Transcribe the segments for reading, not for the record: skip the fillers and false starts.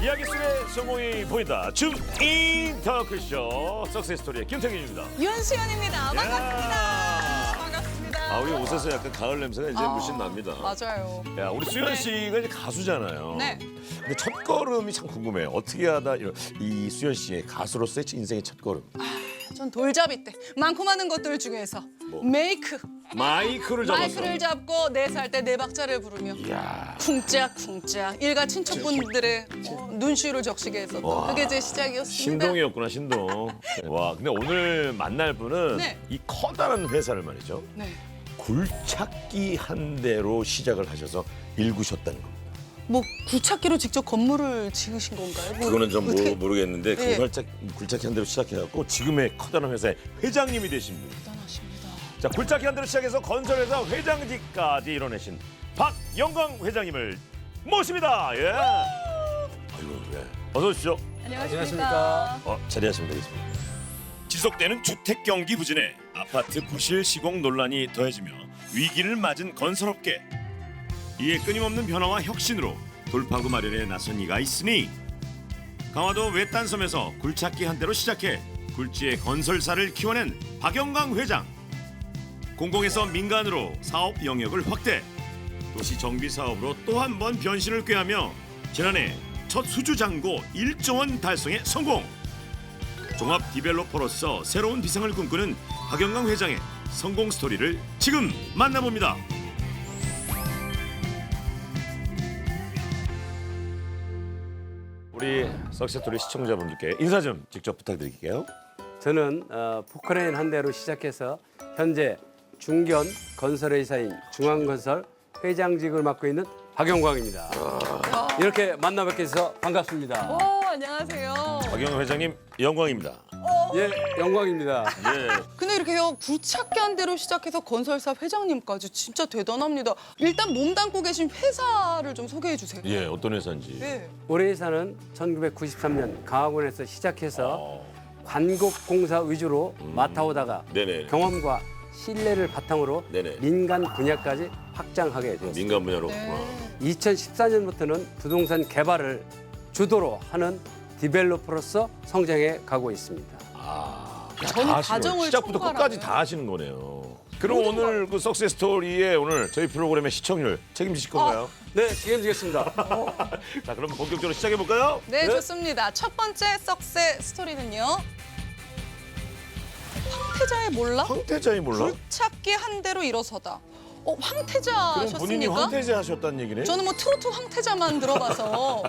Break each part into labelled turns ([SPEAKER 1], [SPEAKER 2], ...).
[SPEAKER 1] 이야기 속의 성공이 보인다. 줌 인터크쇼 석세스토리의 김태균입니다.
[SPEAKER 2] 윤수연입니다. 반갑습니다. 반갑습니다.
[SPEAKER 1] 우리 옷에서 약간 가을 냄새가 이제 물씬 납니다.
[SPEAKER 2] 맞아요.
[SPEAKER 1] 야, 우리 수연 씨가 이제 가수잖아요.
[SPEAKER 2] 네.
[SPEAKER 1] 근데 첫 걸음이 참 궁금해요. 어떻게 하다 이 수연 씨의 가수로서의 인생의 첫 걸음.
[SPEAKER 2] 전 돌잡이 때 많고 많은 것들 중에서
[SPEAKER 1] 마이크를 잡았어.
[SPEAKER 2] 마이크를 잡고 4살 때 네 박자를 부르며
[SPEAKER 1] 이야.
[SPEAKER 2] 쿵짝쿵짝 일가 친척분들의 눈시울을 적시게 했었던
[SPEAKER 1] 와.
[SPEAKER 2] 그게 제 시작이었습니다.
[SPEAKER 1] 신동이었구나, 신동. 와, 근데 오늘 만날 분은
[SPEAKER 2] 네.
[SPEAKER 1] 이 커다란 회사를 말이죠.
[SPEAKER 2] 네.
[SPEAKER 1] 굴착기 한 대로 시작을 하셔서 일구셨다는 겁니다.
[SPEAKER 2] 뭐 굴착기로 직접 건물을 지으신 건가요? 뭐
[SPEAKER 1] 그거는 좀
[SPEAKER 2] 어떻게
[SPEAKER 1] 모르겠는데
[SPEAKER 2] 네.
[SPEAKER 1] 굴착기 한 대로 시작해갖고 지금의 커다란 회사의 회장님이 되신 분.
[SPEAKER 2] 대단하십니다.
[SPEAKER 1] 자, 굴착기 한 대로 시작해서 건설회사 회장직까지 이뤄내신 박영광 회장님을 모십니다. 예. 아이고, 예. 어서 오십시오.
[SPEAKER 2] 안녕하십니까.
[SPEAKER 1] 자리하시면 되겠습니다. 지속되는 주택 경기 부진에 아파트 부실 시공 논란이 더해지며 위기를 맞은 건설업계. 이에 끊임없는 변화와 혁신으로 돌파구 마련에 나선 이가 있으니 강화도 외딴섬에서 굴착기 한 대로 시작해 굴지의 건설사를 키워낸 박영광 회장. 공공에서 민간으로 사업 영역을 확대, 도시 정비 사업으로 또 한 번 변신을 꾀하며 지난해 첫 수주 잔고 1조 원 달성에 성공. 종합 디벨로퍼로서 새로운 비상을 꿈꾸는 박영광 회장의 성공 스토리를 지금 만나봅니다. 우리 석세토리 시청자분들께 인사 좀 직접 부탁드릴게요.
[SPEAKER 3] 저는 포크레인 한 대로 시작해서 현재 중견 건설회사인 중앙건설 회장직을 맡고 있는 박영광입니다. 이렇게 만나 뵙게 돼서 반갑습니다.
[SPEAKER 2] 안녕하세요.
[SPEAKER 1] 박영광 회장님 영광입니다.
[SPEAKER 3] 예, 영광입니다.
[SPEAKER 1] 예.
[SPEAKER 2] 근데 이렇게요 굴착기 한 대로 시작해서 건설사 회장님까지 진짜 대단합니다. 일단 몸담고 계신 회사를 좀 소개해 주세요.
[SPEAKER 1] 예, 어떤 회사인지.
[SPEAKER 2] 네.
[SPEAKER 3] 우리 회사는 1993년 강화군에서 시작해서 관곡공사 위주로 맡아오다가
[SPEAKER 1] 네네.
[SPEAKER 3] 경험과 신뢰를 바탕으로
[SPEAKER 1] 네네.
[SPEAKER 3] 민간 분야까지 확장하게 되었습니다.
[SPEAKER 1] 민간 분야로.
[SPEAKER 2] 네.
[SPEAKER 3] 2014년부터는 부동산 개발을 주도로 하는 디벨로퍼로서 성장해 가고 있습니다.
[SPEAKER 2] 전
[SPEAKER 1] 다 하시는
[SPEAKER 2] 과정을
[SPEAKER 1] 거예요. 시작부터
[SPEAKER 2] 총괄하고요.
[SPEAKER 1] 끝까지 다 하시는 거네요. 그럼 오늘 그 석세스 스토리에 오늘 저희 프로그램의 시청률 책임지실 건가요?
[SPEAKER 3] 네, 책임지겠습니다.
[SPEAKER 1] 자, 그럼 본격적으로 시작해 볼까요?
[SPEAKER 2] 네, 좋습니다. 첫 번째 석세 스토리는요. 황태자의 몰라?
[SPEAKER 1] 황태자이 몰라?
[SPEAKER 2] 굴착기 한 대로 일어서다.
[SPEAKER 1] 그럼
[SPEAKER 2] 황태자셨습니까?
[SPEAKER 1] 본인이 황태자 하셨다는 얘기네?
[SPEAKER 2] 저는 뭐 트로트 황태자만 들어봐서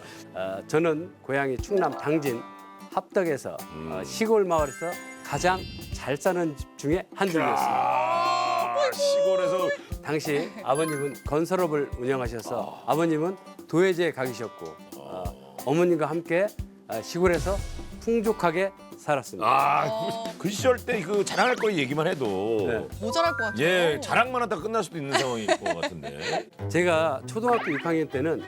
[SPEAKER 3] 저는 고향이 충남 당진 합덕에서 시골 마을에서 가장 잘 사는 집 중에 한 분이었습니다.
[SPEAKER 1] 시골에서
[SPEAKER 3] 당시 아버님은 건설업을 운영하셔서 아버님은 도예지에 가 계셨고 어머님과 함께 시골에서 풍족하게 살았습니다.
[SPEAKER 1] 그 시절 때 그 자랑할 거 얘기만 해도
[SPEAKER 3] 네.
[SPEAKER 2] 모자랄 것 같아요.
[SPEAKER 1] 예, 자랑만 하다가 끝날 수도 있는 상황일 것 같은데.
[SPEAKER 3] 제가 초등학교 6학년 때는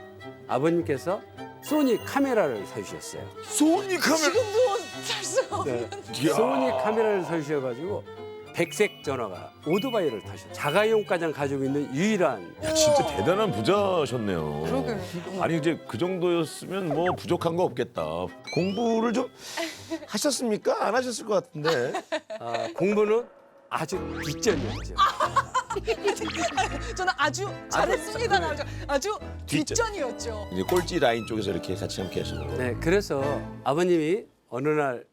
[SPEAKER 3] 아버님께서 소니 카메라를 사주셨어요.
[SPEAKER 1] 소니 카메라.
[SPEAKER 2] 지금도 살 수가 없는.
[SPEAKER 1] 이야.
[SPEAKER 3] 소니 카메라를 사주셔가지고 백색 전화가 오토바이를 타셨어요. 자가용가장 가지고 있는 유일한
[SPEAKER 1] 야, 진짜 대단한 부자셨네요.
[SPEAKER 2] 그러게요.
[SPEAKER 1] 아니 이제 그 정도였으면 뭐 부족한 거 없겠다. 공부를 좀 하셨습니까? 안 하셨을 것 같은데.
[SPEAKER 3] 공부는 아주 뒷전이었죠.
[SPEAKER 2] 저는 아주 잘했습니다. 아주
[SPEAKER 1] 뒷전.
[SPEAKER 2] 뒷전이었죠.
[SPEAKER 1] 이제 꼴찌 라인 쪽에서 이렇게 같이 함께 하시는 거예요.
[SPEAKER 3] 네, 그래서 아버님이 어느 날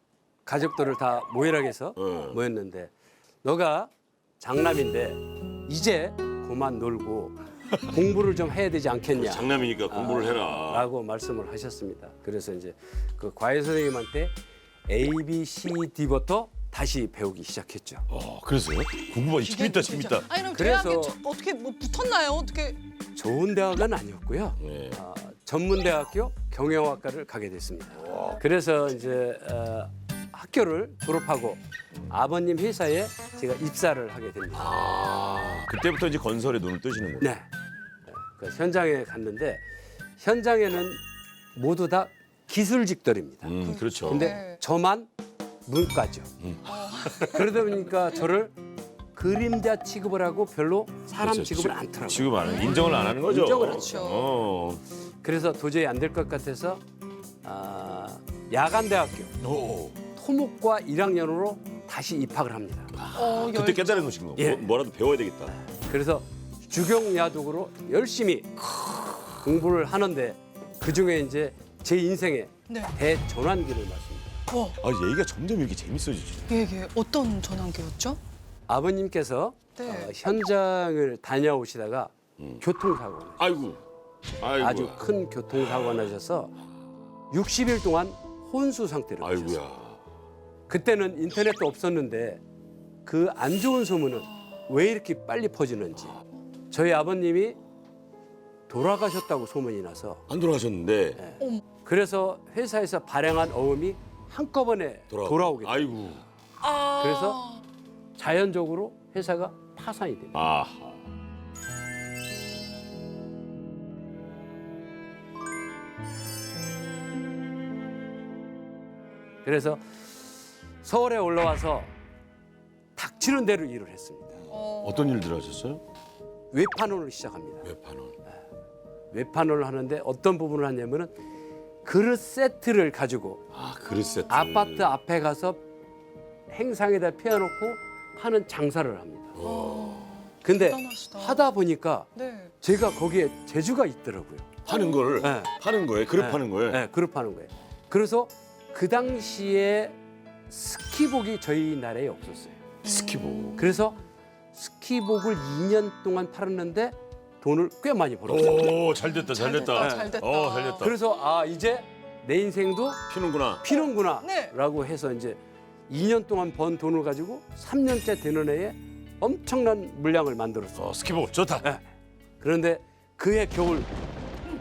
[SPEAKER 3] 가족들을 다 모이라고 해서 모였는데 너가 장남인데 이제 그만 놀고 공부를 좀 해야 되지 않겠냐.
[SPEAKER 1] 장남이니까 공부를 해라.
[SPEAKER 3] 라고 말씀을 하셨습니다. 그래서 이제 그 과외 선생님한테 A, B, C, D부터 다시 배우기 시작했죠.
[SPEAKER 1] 그래서요? 궁금하다. 재밌다, 재밌다.
[SPEAKER 2] 아니 그럼
[SPEAKER 3] 그래서-
[SPEAKER 2] 대학에 어떻게 뭐 붙었나요? 어떻게?
[SPEAKER 3] 좋은 대학은 아니었고요.
[SPEAKER 1] 네.
[SPEAKER 3] 전문대학교 경영학과를 가게 됐습니다. 그래서 이제 학교를 졸업하고 아버님 회사에 제가 입사를 하게 됩니다.
[SPEAKER 1] 그때부터 이제 건설에 눈을 뜨시는 거예요.
[SPEAKER 3] 네. 그 현장에 갔는데 현장에는 모두 다 기술직들입니다.
[SPEAKER 1] 그렇죠.
[SPEAKER 3] 근데
[SPEAKER 2] 네.
[SPEAKER 3] 저만 문과죠. 그러다 보니까 저를 그림자 취급을 하고 별로 사람
[SPEAKER 1] 그렇죠.
[SPEAKER 3] 취급을 안 하더라고요.
[SPEAKER 1] 지금 안 인정을 안 하는 거죠.
[SPEAKER 3] 인정을 안
[SPEAKER 2] 하죠.
[SPEAKER 1] 어.
[SPEAKER 3] 그래서 도저히 안 될 것 같아서 야간대학교
[SPEAKER 4] 오.
[SPEAKER 3] 토목과 1학년으로 다시 입학을 합니다.
[SPEAKER 4] 그때 깨달은 것인 거.
[SPEAKER 3] 예.
[SPEAKER 4] 뭐라도 배워야 되겠다.
[SPEAKER 3] 그래서 주경야독으로 열심히 공부를 하는데 그중에 이제 제 인생의
[SPEAKER 2] 네.
[SPEAKER 3] 대전환기를 맞습니다.
[SPEAKER 4] 아, 얘기가 점점 이렇게 재밌어지지.
[SPEAKER 2] 이게 어떤 전환기였죠?
[SPEAKER 3] 아버님께서
[SPEAKER 2] 네.
[SPEAKER 3] 현장을 다녀오시다가 교통사고가 나셨어요.
[SPEAKER 4] 아이고. 아이고.
[SPEAKER 3] 아주 큰 교통사고가 나셔서 60일 동안 혼수 상태로 계셨어요.
[SPEAKER 4] 아이고야.
[SPEAKER 3] 그때는 인터넷도 없었는데 그 안 좋은 소문은 왜 이렇게 빨리 퍼지는지 저희 아버님이 돌아가셨다고 소문이 나서
[SPEAKER 4] 안 돌아가셨는데
[SPEAKER 3] 그래서 회사에서 발행한 어음이 한꺼번에 돌아오게 돼요.
[SPEAKER 4] 아이고.
[SPEAKER 3] 그래서 자연적으로 회사가 파산이 됩니다.
[SPEAKER 4] 아하.
[SPEAKER 3] 그래서 서울에 올라와서 닥치는 대로 일을 했습니다.
[SPEAKER 4] 어떤 일들 하셨어요?
[SPEAKER 3] 외판원을 시작합니다.
[SPEAKER 4] 외판원.
[SPEAKER 3] 외판원을 하는데 어떤 부분을 하냐면은 그릇 세트를 가지고
[SPEAKER 4] 아, 그릇 세트.
[SPEAKER 3] 아파트 앞에 가서 행상에다 피워놓고 파는 장사를 합니다. 근데
[SPEAKER 2] 대단하시다.
[SPEAKER 3] 하다 보니까
[SPEAKER 2] 네.
[SPEAKER 3] 제가 거기에 재주가 있더라고요.
[SPEAKER 4] 파는 걸
[SPEAKER 3] 네.
[SPEAKER 4] 파는 거예요. 그릇 파는 거예요.
[SPEAKER 3] 네, 그릇 파는 거예요. 그래서 그 당시에 스키복이 저희 나라에 없었어요.
[SPEAKER 4] 스키복.
[SPEAKER 3] 그래서 스키복을 2년 동안 팔았는데 돈을 꽤 많이 벌었어요.
[SPEAKER 4] 오, 잘 됐다. 잘 됐다.
[SPEAKER 2] 잘 됐다.
[SPEAKER 4] 잘 됐다.
[SPEAKER 3] 그래서 이제 내 인생도
[SPEAKER 4] 피는구나.
[SPEAKER 3] 피는구나
[SPEAKER 2] 네.
[SPEAKER 3] 라고 해서 이제 2년 동안 번 돈을 가지고 3년째 되는 해에 엄청난 물량을 만들었어요.
[SPEAKER 4] 스키복 좋다.
[SPEAKER 3] 네. 그런데 그해 겨울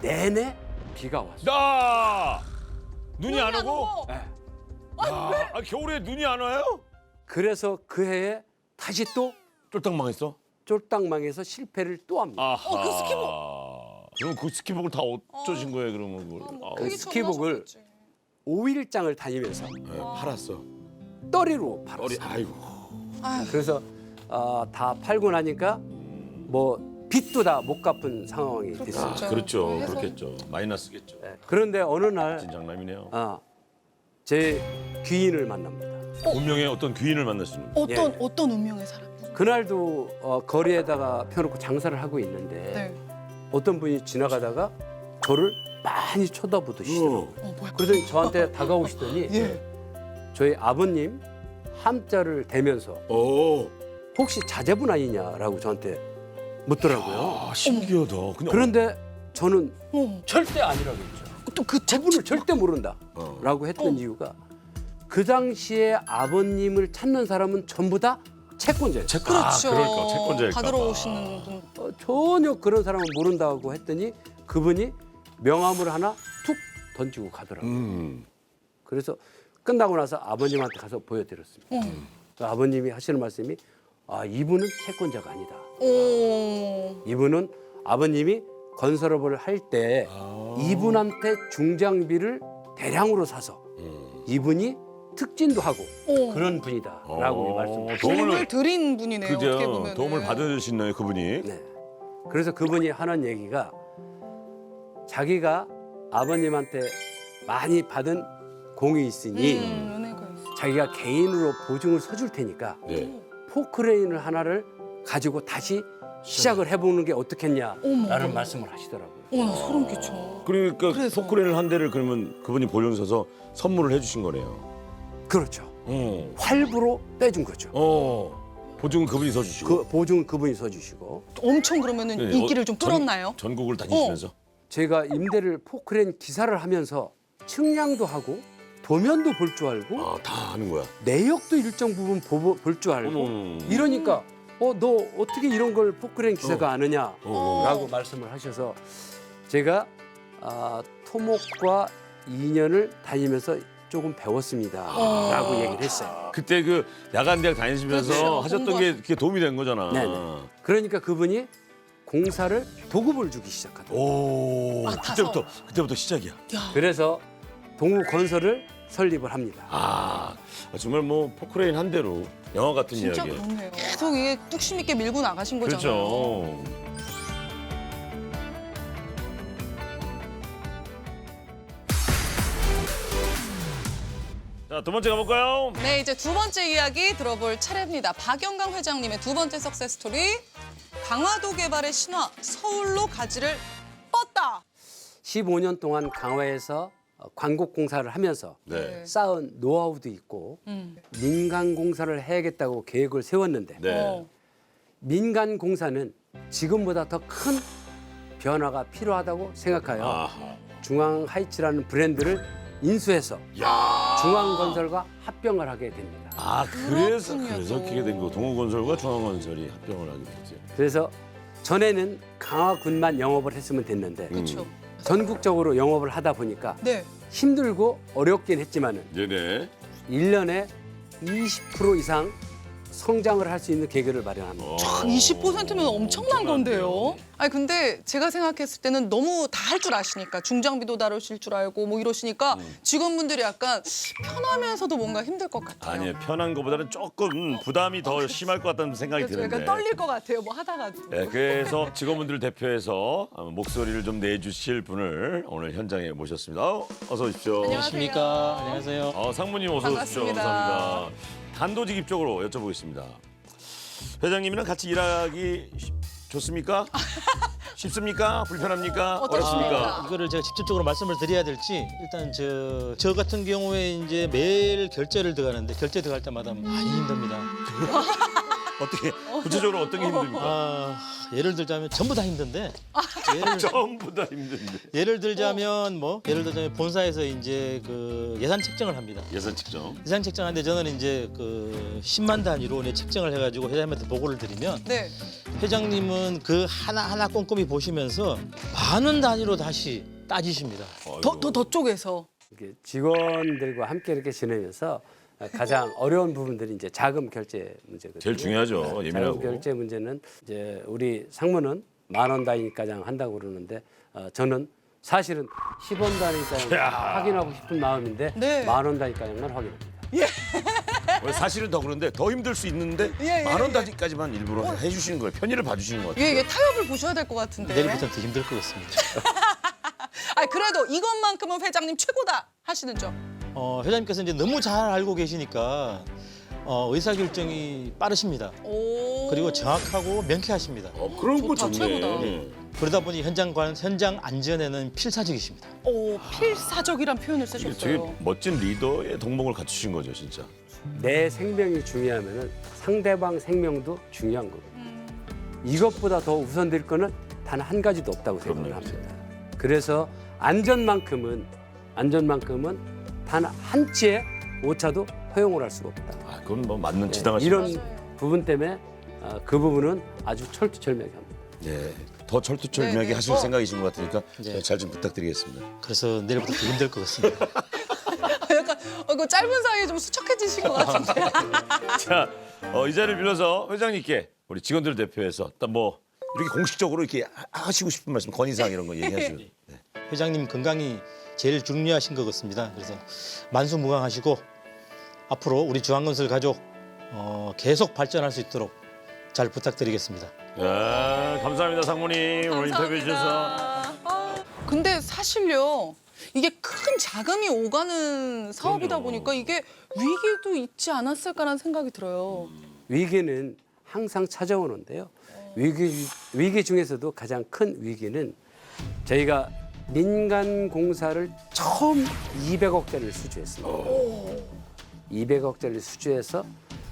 [SPEAKER 3] 내내 비가 왔어요.
[SPEAKER 4] 눈이 안 오고?
[SPEAKER 3] 네.
[SPEAKER 4] 겨울에 눈이 안 와요?
[SPEAKER 3] 그래서 그 해에 다시 또
[SPEAKER 4] 쫄딱 망했어?
[SPEAKER 3] 쫄딱 망해서 실패를 또 합니다.
[SPEAKER 4] 아하.
[SPEAKER 2] 그 스키복.
[SPEAKER 4] 그럼 그 스키복을 다 어쩌신 거예요, 그러면 그걸?
[SPEAKER 3] 그 스키복을 5일장을 다니면서
[SPEAKER 4] 팔았어.
[SPEAKER 3] 떨이로 팔았어요.
[SPEAKER 4] 아이고.
[SPEAKER 3] 그래서 다 팔고 나니까 뭐 빚도 다 못 갚은 상황이 됐어요.
[SPEAKER 4] 그렇죠.
[SPEAKER 2] 해서-
[SPEAKER 4] 그렇겠죠. 마이너스겠죠.
[SPEAKER 3] 네. 그런데 어느 날
[SPEAKER 4] 진장남이네요.
[SPEAKER 3] 제 귀인을 만납니다.
[SPEAKER 4] 운명의 어떤 귀인을 만났습니다.
[SPEAKER 2] 어떤 운명의 사람?
[SPEAKER 3] 그날도 거리에다가 펴놓고 장사를 하고 있는데
[SPEAKER 2] 네.
[SPEAKER 3] 어떤 분이 지나가다가 저를 많이 쳐다보시더라고요.
[SPEAKER 2] 뭐야?
[SPEAKER 3] 그러더니 저한테 다가오시더니
[SPEAKER 2] 예.
[SPEAKER 3] 저희 아버님 함자를 대면서
[SPEAKER 4] 오.
[SPEAKER 3] 혹시 자제분 아니냐라고 저한테 묻더라고요.
[SPEAKER 4] 신기하다. 근데
[SPEAKER 3] 그런데 저는
[SPEAKER 2] 어.
[SPEAKER 3] 절대 아니라고 했죠.
[SPEAKER 2] 또그
[SPEAKER 3] 그분을 절대 모른다라고 했던 이유가 그 당시에 아버님을 찾는 사람은 전부 다 채권자예요.
[SPEAKER 2] 그렇죠.
[SPEAKER 4] 그러니까 채권자일까
[SPEAKER 2] 받으러
[SPEAKER 4] 봐.
[SPEAKER 2] 오시는 분.
[SPEAKER 3] 전혀 그런 사람은 모른다고 했더니 그분이 명함을 하나 툭 던지고 가더라고요. 그래서 끝나고 나서 아버님한테 가서 보여드렸습니다. 그 아버님이 하시는 말씀이 이분은 채권자가 아니다. 이분은 아버님이 건설업을 할 때 이분한테 중장비를 대량으로 사서 이분이 특진도 하고 그런 분이다라고 말씀하셨어요.
[SPEAKER 2] 도움을 드린 분이네요. 어떻게
[SPEAKER 4] 그죠.
[SPEAKER 2] 보면
[SPEAKER 4] 도움을 받으시나요, 그분이?
[SPEAKER 3] 네. 그래서 그분이 하는 얘기가 자기가 아버님한테 많이 받은 공이 있으니
[SPEAKER 2] 은혜가 있어.
[SPEAKER 3] 자기가 개인으로 보증을 서줄 테니까
[SPEAKER 4] 네.
[SPEAKER 3] 포크레인을 하나를 가지고 다시 시작을 해보는 게 어떻겠냐라는
[SPEAKER 2] 어머.
[SPEAKER 3] 말씀을 하시더라고요.
[SPEAKER 2] 나 소름 끼쳐.
[SPEAKER 4] 그러니까
[SPEAKER 2] 그래서.
[SPEAKER 4] 포크레인을 한 대를 그러면 그분이 보증 서서 선물을 해주신 거네요.
[SPEAKER 3] 그렇죠.
[SPEAKER 4] 어.
[SPEAKER 3] 활부로 떼준 거죠.
[SPEAKER 4] 보증은 그분이 서주시고.
[SPEAKER 3] 그 보증은 그분이 서주시고
[SPEAKER 2] 엄청 그러면은
[SPEAKER 4] 네,
[SPEAKER 2] 인기를 좀 끌었나요?
[SPEAKER 4] 전국을 다니시면서.
[SPEAKER 3] 제가 임대를 포크레인 기사를 하면서 측량도 하고 도면도 볼 줄 알고
[SPEAKER 4] 다 하는 거야.
[SPEAKER 3] 내역도 일정 부분 볼 줄 알고
[SPEAKER 4] 어머.
[SPEAKER 3] 이러니까 너 어떻게 이런 걸 포크레인 기사가 아느냐라고
[SPEAKER 4] 어.
[SPEAKER 3] 말씀을 하셔서 제가 토목과 2년을 다니면서 조금 배웠습니다라고 얘기를 했어요.
[SPEAKER 4] 그때 그 야간 대학 다니시면서
[SPEAKER 2] 그렇죠.
[SPEAKER 4] 하셨던 게 그게 도움이 된 거잖아.
[SPEAKER 3] 네네. 그러니까 그분이 공사를 도급을 주기 시작하더라고요.
[SPEAKER 4] 오. 그때부터 시작이야.
[SPEAKER 3] 그래서 동우건설을 설립을 합니다.
[SPEAKER 4] 정말 뭐 포크레인 한 대로 영화 같은
[SPEAKER 2] 진짜
[SPEAKER 4] 이야기.
[SPEAKER 2] 그렇네요. 계속 이게 뚝심 있게 밀고 나가신 거잖아요.
[SPEAKER 4] 그렇죠.
[SPEAKER 1] 자, 두 번째 가볼까요?
[SPEAKER 2] 네, 이제 두 번째 이야기 들어볼 차례입니다. 박영강 회장님의 두 번째 석세스 스토리. 강화도 개발의 신화, 서울로 가지를 뻗다.
[SPEAKER 3] 15년 동안 강화에서 광곡 공사를 하면서
[SPEAKER 4] 네.
[SPEAKER 3] 쌓은 노하우도 있고 민간 공사를 해야겠다고 계획을 세웠는데
[SPEAKER 4] 네.
[SPEAKER 3] 민간 공사는 지금보다 더 큰 변화가 필요하다고 생각하여
[SPEAKER 4] 아하.
[SPEAKER 3] 중앙 하이츠라는 브랜드를 인수해서 중앙건설과 합병을 하게 됩니다.
[SPEAKER 4] 아, 그래서
[SPEAKER 2] 그렇군요.
[SPEAKER 4] 그렇게 된 거. 동호건설과 중앙건설이 합병을 하게 됐죠.
[SPEAKER 3] 그래서 전에는 강화군만 영업을 했으면 됐는데
[SPEAKER 2] 그렇죠.
[SPEAKER 3] 전국적으로 영업을 하다 보니까
[SPEAKER 2] 네.
[SPEAKER 3] 힘들고 어렵긴 했지만은
[SPEAKER 4] 네네.
[SPEAKER 3] 1년에 20% 이상 성장을 할 수 있는 계기를 마련합니다.
[SPEAKER 2] 20%면 엄청난 건데요. 아니 근데 제가 생각했을 때는 너무 다 할 줄 아시니까 중장비도 다루실 줄 알고 뭐 이러시니까 직원분들이 약간 편하면서도 뭔가 힘들 것 같아요.
[SPEAKER 1] 아니에요. 편한 것보다는 조금 부담이 더 심할 것 같다는 생각이
[SPEAKER 2] 그래서
[SPEAKER 1] 드는데.
[SPEAKER 2] 약간 떨릴 것 같아요. 뭐 하다가도.
[SPEAKER 1] 네, 그래서 직원분들 대표해서 목소리를 좀 내주실 분을 오늘 현장에 모셨습니다. 어서 오십시오.
[SPEAKER 2] 안녕하세요.
[SPEAKER 5] 안녕하세요.
[SPEAKER 1] 상무님 어서 오십시오.
[SPEAKER 2] 반갑습니다.
[SPEAKER 1] 감사합니다. 단도직입적으로 여쭤보겠습니다. 회장님이랑 같이 일하기 좋습니까? 쉽습니까? 불편합니까?
[SPEAKER 2] 어떻습니까?
[SPEAKER 1] 어렵습니까?
[SPEAKER 5] 이거를 제가 직접적으로 말씀을 드려야 될지 일단 저 같은 경우에 이제 매일 결제를 들어가는데 결제 들어갈 때마다 많이 힘듭니다.
[SPEAKER 1] 어떻게 구체적으로 어떤 게 힘듭니까?
[SPEAKER 5] 예를 들자면 전부 다 힘든데
[SPEAKER 1] 전부 다 힘든데.
[SPEAKER 5] 예를 들자면 본사에서 이제 그 예산 책정을 합니다.
[SPEAKER 1] 예산 측정.
[SPEAKER 5] 예산 책정하는데 저는 이제 그 10만 단위로 이제 책정을 해가지고 회장님한테 보고를 드리면
[SPEAKER 2] 네.
[SPEAKER 5] 회장님은 그 하나하나 꼼꼼히 보시면서 많은 단위로 다시 따지십니다.
[SPEAKER 2] 더 쪽에서.
[SPEAKER 3] 이렇게 직원들과 함께 이렇게 지내면서 가장 어려운 부분들이 이제 자금 결제 문제거든요.
[SPEAKER 1] 제일 중요하죠. 예민하고.
[SPEAKER 3] 자금 결제 문제는 이제 우리 상무는 10,000원 단위가량 한다고 그러는데 저는 사실은 10원 단위가량 확인하고 싶은 마음인데
[SPEAKER 2] 네.
[SPEAKER 3] 10,000원 단위가량만 확인합니다.
[SPEAKER 1] 사실은 더 그런데 더 힘들 수 있는데
[SPEAKER 2] 예,
[SPEAKER 1] 10,000원 단위까지만 일부러 해주시는 거예요. 편의를 봐주시는 것 같아요.
[SPEAKER 2] 이게 타협을 보셔야 될 것 같은데.
[SPEAKER 5] 내일부터는 더 힘들 것 같습니다.
[SPEAKER 2] 아 그래도 이것만큼은 회장님 최고다 하시는 점.
[SPEAKER 5] 회장님께서 이제 너무 잘 알고 계시니까 의사결정이 빠르십니다.
[SPEAKER 2] 오.
[SPEAKER 5] 그리고 정확하고 명쾌하십니다.
[SPEAKER 1] 그런 거
[SPEAKER 2] 좋다,
[SPEAKER 1] 좋네.
[SPEAKER 2] 최고다.
[SPEAKER 5] 그러다 보니 현장 안전에는 필사적이십니다.
[SPEAKER 2] 오 필사적이란 표현을
[SPEAKER 1] 이게 되게
[SPEAKER 2] 쓰셨어요.
[SPEAKER 1] 멋진 리더의 덕목을 갖추신 거죠, 진짜.
[SPEAKER 3] 내 생명이 중요하면은 상대방 생명도 중요한 거거든요. 이것보다 더 우선될 거는 단 한 가지도 없다고 생각을
[SPEAKER 1] 그럼요.
[SPEAKER 3] 합니다. 그래서 안전만큼은 단 한 치의 오차도 허용을 할 수가 없다.
[SPEAKER 1] 아, 그건 뭐 맞는 지당하신
[SPEAKER 3] 이런
[SPEAKER 1] 말씀.
[SPEAKER 3] 부분 때문에 그 부분은 아주 철두철미하게 합니다.
[SPEAKER 1] 네, 더 철두철미하게
[SPEAKER 2] 네.
[SPEAKER 1] 하실 생각이신 것 같으니까
[SPEAKER 5] 네.
[SPEAKER 1] 잘 좀 부탁드리겠습니다.
[SPEAKER 5] 그래서 내일부터 더 힘들 것 같습니다.
[SPEAKER 2] 약간 그 짧은 사이에 좀 수척해지신 것 같은데.
[SPEAKER 1] 자, 이 자리를 빌어서 회장님께 우리 직원들 대표해서 일단 뭐 이렇게 공식적으로 이렇게 하시고 싶은 말씀, 건의사항 이런 거 얘기하시죠. 네.
[SPEAKER 5] 회장님 건강이 제일 중요하신 것 같습니다. 그래서 만수무강하시고 앞으로 우리 중앙건설 가족 계속 발전할 수 있도록 잘 부탁드리겠습니다.
[SPEAKER 1] 네, 감사합니다, 상무님. 오늘 인터뷰해 주셔서.
[SPEAKER 2] 근데 사실요. 이게 큰 자금이 오가는 사업이다
[SPEAKER 1] 그럼요.
[SPEAKER 2] 보니까 이게 위기도 있지 않았을까라는 생각이 들어요.
[SPEAKER 3] 위기는 항상 찾아오는데요. 위기 중에서도 가장 큰 위기는 저희가 민간 공사를 처음 200억짜리를 수주했습니다. 200억짜리를 수주해서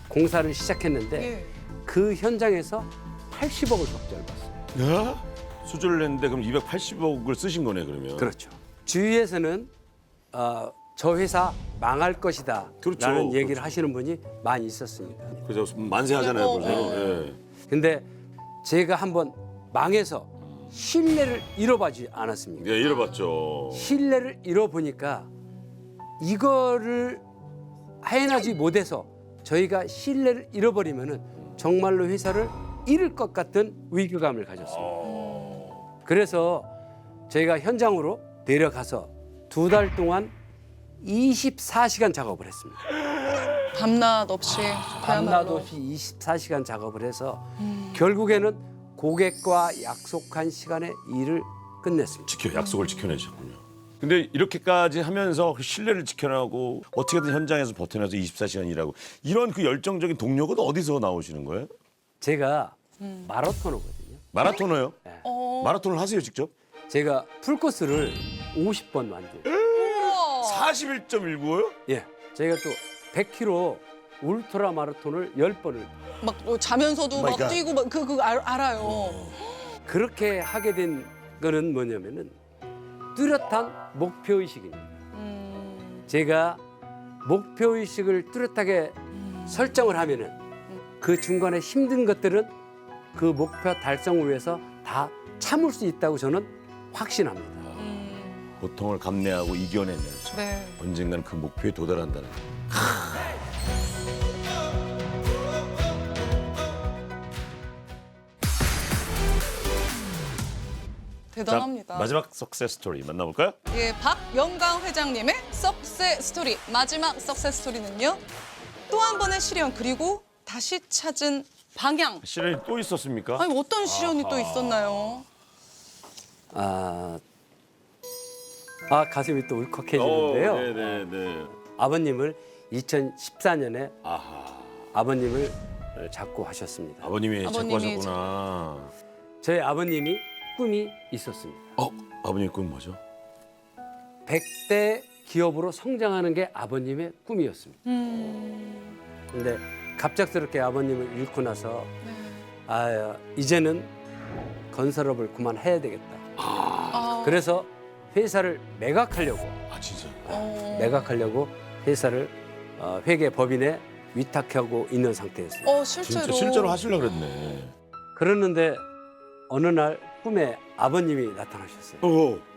[SPEAKER 3] 공사를 시작했는데
[SPEAKER 2] 예.
[SPEAKER 3] 그 현장에서 80억을 적자를 봤어요.
[SPEAKER 1] 수주를 했는데 그럼 280억을 쓰신 거네, 그러면.
[SPEAKER 3] 그렇죠. 주위에서는 저 회사 망할 것이다
[SPEAKER 1] 그렇죠.
[SPEAKER 3] 라는 얘기를
[SPEAKER 1] 그렇죠.
[SPEAKER 3] 하시는 분이 많이 있었습니다.
[SPEAKER 1] 그래서 만세하잖아요,
[SPEAKER 2] 어,
[SPEAKER 1] 벌써. 예.
[SPEAKER 3] 근데 제가 한번 망해서 신뢰를 잃어보지 않았습니까?
[SPEAKER 1] 예, 잃어봤죠.
[SPEAKER 3] 신뢰를 잃어보니까 이거를 해내지 못해서 저희가 신뢰를 잃어버리면은 정말로 회사를 잃을 것 같은 위기감을 가졌습니다. 그래서 저희가 현장으로 내려가서 2달 동안 24시간 작업을 했습니다.
[SPEAKER 2] 밤낮 없이
[SPEAKER 3] 밤낮
[SPEAKER 2] 그야말로.
[SPEAKER 3] 없이 24시간 작업을 해서 결국에는 고객과 약속한 시간에 일을 끝냈습니다.
[SPEAKER 1] 약속을 지켜내셨군요.
[SPEAKER 4] 근데 이렇게까지 하면서 그 신뢰를 지켜나가고 어떻게든 현장에서 버텨내서 24시간 일하고 이런 그 열정적인 동력은 어디서 나오시는 거예요?
[SPEAKER 3] 제가 마라토너거든요.
[SPEAKER 4] 마라토너요?
[SPEAKER 2] 어.
[SPEAKER 4] 마라톤을 하세요 직접?
[SPEAKER 3] 제가 풀코스를 50번 만들어요.
[SPEAKER 4] 41.19요?
[SPEAKER 3] 예. 제가 또 100km 울트라 마라톤을 10번을
[SPEAKER 2] 막 자면서도
[SPEAKER 4] 마이
[SPEAKER 2] 막
[SPEAKER 4] 갓.
[SPEAKER 2] 뛰고 막 알아요.
[SPEAKER 3] 그렇게 하게 된 거는 뭐냐면은 뚜렷한 목표 의식입니다. 제가 목표 의식을 뚜렷하게 설정을 하면은 그 중간에 힘든 것들은 그 목표 달성을 위해서 다 참을 수 있다고 저는 확신합니다.
[SPEAKER 4] 고통을 감내하고 이겨내면서
[SPEAKER 2] 네.
[SPEAKER 4] 언젠가는 그 목표에 도달한다는.
[SPEAKER 2] 대단합니다.
[SPEAKER 4] 마지막 석세스 스토리 만나볼까요?
[SPEAKER 2] 예, 박영강 회장님의 석세 스토리. 마지막 석세 스토리는요. 또 한 번의 시련 그리고 다시 찾은 방향.
[SPEAKER 4] 시련이 또 있었습니까?
[SPEAKER 2] 아니 어떤 시련이 또 있었나요?
[SPEAKER 3] 가슴이 또 울컥해지는데요.
[SPEAKER 4] 네네네.
[SPEAKER 3] 아버님을 2014년에
[SPEAKER 4] 아하.
[SPEAKER 3] 아버님을 잡고 하셨습니다.
[SPEAKER 4] 아버님이 자꾸
[SPEAKER 2] 아버님이
[SPEAKER 4] 하셨구나.
[SPEAKER 3] 저희 아버님이 꿈이 있었습니다.
[SPEAKER 4] 아버님 꿈 뭐죠?
[SPEAKER 3] 100대 기업으로 성장하는 게 아버님의 꿈이었습니다. 근데 갑작스럽게 아버님을 잃고 나서 이제는 건설업을 그만해야 되겠다. 그래서 회사를 매각하려고
[SPEAKER 4] 진짜.
[SPEAKER 3] 매각하려고 회사를 회계 법인에 위탁하고 있는 상태였습니다.
[SPEAKER 2] 실제로.
[SPEAKER 4] 진짜 실제로 하시려고 그랬네.
[SPEAKER 3] 그러는데 어느 날 꿈에 아버님이 나타나셨어요.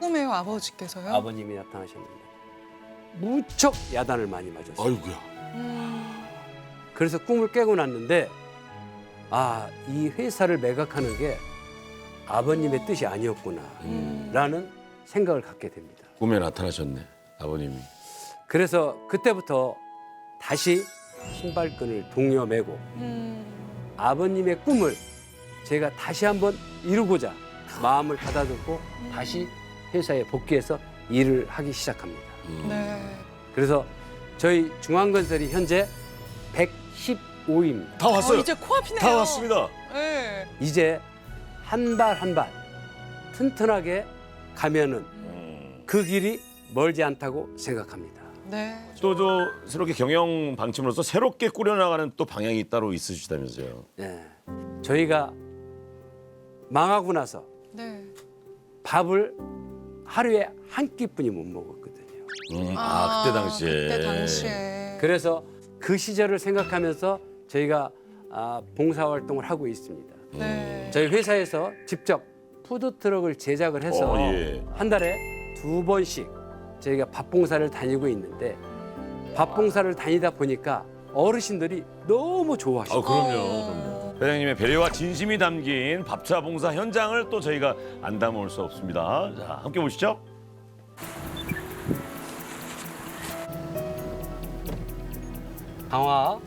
[SPEAKER 2] 꿈에요 아버지께서요?
[SPEAKER 3] 아버님이 나타나셨는데 무척 야단을 많이 맞았어요.
[SPEAKER 4] 아이고야.
[SPEAKER 3] 그래서 꿈을 깨고 났는데 이 회사를 매각하는 게 아버님의 뜻이 아니었구나 라는 생각을 갖게 됩니다.
[SPEAKER 4] 꿈에 나타나셨네. 아버님이.
[SPEAKER 3] 그래서 그때부터 다시 신발끈을 동여매고 아버님의 꿈을 제가 다시 한번 이루고자 마음을 가다듬고 다시 회사에 복귀해서 일을 하기 시작합니다.
[SPEAKER 2] 네.
[SPEAKER 3] 그래서 저희 중앙건설이 현재 115입니다.
[SPEAKER 4] 다 왔어요.
[SPEAKER 2] 이제 코앞이네요.
[SPEAKER 4] 다 왔습니다.
[SPEAKER 2] 네.
[SPEAKER 3] 이제 한 발 한 발 튼튼하게 가면은 그 길이 멀지 않다고 생각합니다.
[SPEAKER 2] 네.
[SPEAKER 4] 또 새롭게 경영 방침으로서 새롭게 꾸려나가는 또 방향이 따로 있으시다면서요.
[SPEAKER 3] 네. 저희가 망하고 나서
[SPEAKER 2] 네.
[SPEAKER 3] 밥을 하루에 한 끼뿐이 못 먹었거든요.
[SPEAKER 4] 그때 당시에.
[SPEAKER 2] 그때 당시에.
[SPEAKER 3] 그래서 그 시절을 생각하면서 저희가 봉사활동을 하고 있습니다.
[SPEAKER 2] 네.
[SPEAKER 3] 저희 회사에서 직접 푸드트럭을 제작을 해서
[SPEAKER 4] 예.
[SPEAKER 3] 한 달에 2번씩 저희가 밥봉사를 다니고 있는데 밥봉사를 다니다 보니까 어르신들이 너무 좋아하시고
[SPEAKER 4] 그럼요. 회장님의 배려와 진심이 담긴 밥차 봉사 현장을 또 저희가 안 담아올 수 없습니다. 자, 함께 보시죠.
[SPEAKER 3] 강화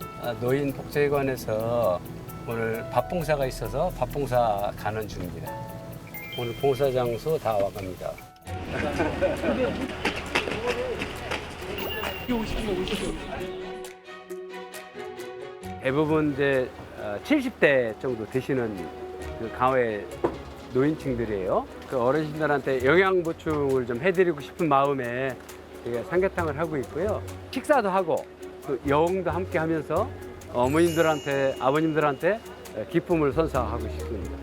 [SPEAKER 3] 노인복지관에서 오늘 밥봉사가 있어서 밥봉사 가는 중입니다. 오늘 봉사 장소 다 와갑니다. 대부분 이제 70대 정도 되시는 그 강화의 노인층들이에요. 그 어르신들한테 영양 보충을 좀 해드리고 싶은 마음에 저희가 삼계탕을 하고 있고요. 식사도 하고 또 여흥도 함께 하면서 어머님들한테 아버님들한테 기쁨을 선사하고 싶습니다.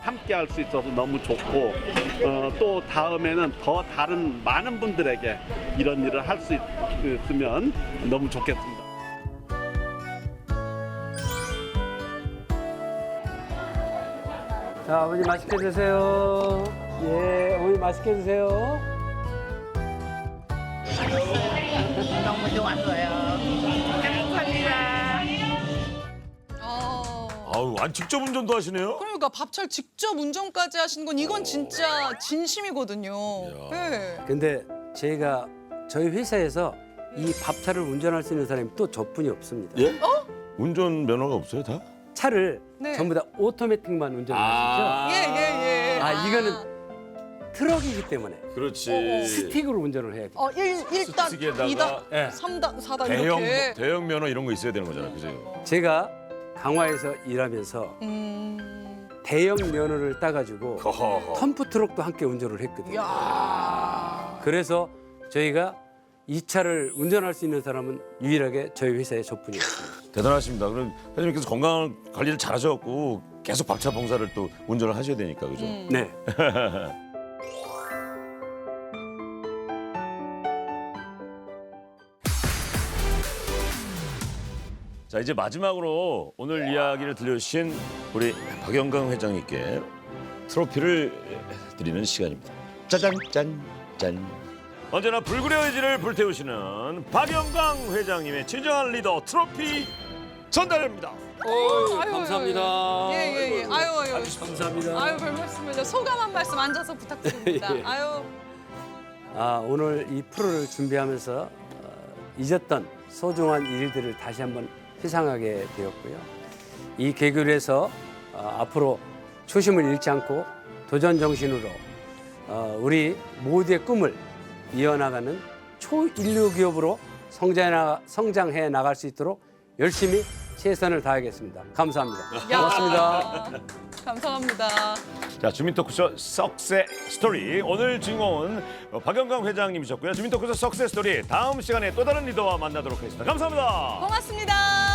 [SPEAKER 6] 함께 할 수 있어서 너무 좋고 또 다음에는 더 다른 많은 분들에게 이런 일을 할 수 있으면 너무 좋겠습니다.
[SPEAKER 3] 자, 어머니 맛있게 드세요. 예, 어머니 맛있게 드세요.
[SPEAKER 7] 너무 좋았어요. 감사합니다.
[SPEAKER 4] 아우, 안 직접 운전도 하시네요.
[SPEAKER 2] 그러니까 밥잘 직접 운전까지 하시는 건 이건 진짜 진심이거든요. 네.
[SPEAKER 3] 근데 저희가 저희 회사에서 이 밥차를 운전할 수 있는 사람이 또 저뿐이 없습니다.
[SPEAKER 4] 예? 운전 면허가 없어요, 다?
[SPEAKER 3] 차를
[SPEAKER 2] 네.
[SPEAKER 3] 전부 다 오토매틱만 운전하시죠.
[SPEAKER 2] 예.
[SPEAKER 3] 이거는 트럭이기 때문에
[SPEAKER 4] 그렇지.
[SPEAKER 3] 스틱으로 운전을 해야 돼요.
[SPEAKER 2] 1단,
[SPEAKER 4] 스틱에다가
[SPEAKER 2] 2단,
[SPEAKER 3] 예.
[SPEAKER 2] 3단, 4단
[SPEAKER 4] 대형
[SPEAKER 2] 이렇게.
[SPEAKER 4] 대형 면허 이런 거 있어야 되는 거잖아요, 그죠?
[SPEAKER 3] 제가 강화에서 일하면서 대형 면허를 따가지고
[SPEAKER 4] 허허허.
[SPEAKER 3] 덤프 트럭도 함께 운전을 했거든요.
[SPEAKER 2] 야.
[SPEAKER 3] 그래서 저희가 이 차를 운전할 수 있는 사람은 유일하게 저희 회사에 저뿐이었습니다.
[SPEAKER 4] 대단하십니다. 그럼 회장님께서 건강 관리를 잘하셔갖고 계속 밥차 봉사를 또 운전을 하셔야 되니까, 그죠?
[SPEAKER 3] 네.
[SPEAKER 4] 자, 이제 마지막으로 오늘 이야기를 들려주신 우리 박영강 회장님께 트로피를 드리는 시간입니다. 짜잔, 짠, 짠. 언제나 불굴의 의지를 불태우시는 박영강 회장님의 진정한 리더 트로피 전달입니다.
[SPEAKER 2] 아유,
[SPEAKER 3] 감사합니다.
[SPEAKER 2] 예. 아유.
[SPEAKER 3] 감사합니다.
[SPEAKER 2] 아유, 별 말씀을요. 소감 한 말씀 앉아서 부탁드립니다.
[SPEAKER 3] 예.
[SPEAKER 2] 아유.
[SPEAKER 3] 오늘 이 프로를 준비하면서 잊었던 소중한 일들을 다시 한번 회상하게 되었고요. 이 계기로 해서 앞으로 초심을 잃지 않고 도전 정신으로 우리 모두의 꿈을 이어나가는 초인류 기업으로 성장해 나갈 수 있도록 열심히 최선을 다하겠습니다. 감사합니다. 고맙습니다.
[SPEAKER 2] 감사합니다.
[SPEAKER 4] 자, 주민 토크쇼 석세 스토리. 오늘 주인공은 박영강 회장님이셨고요. 주민 토크쇼 석세 스토리. 다음 시간에 또 다른 리더와 만나도록 하겠습니다. 감사합니다.
[SPEAKER 2] 고맙습니다.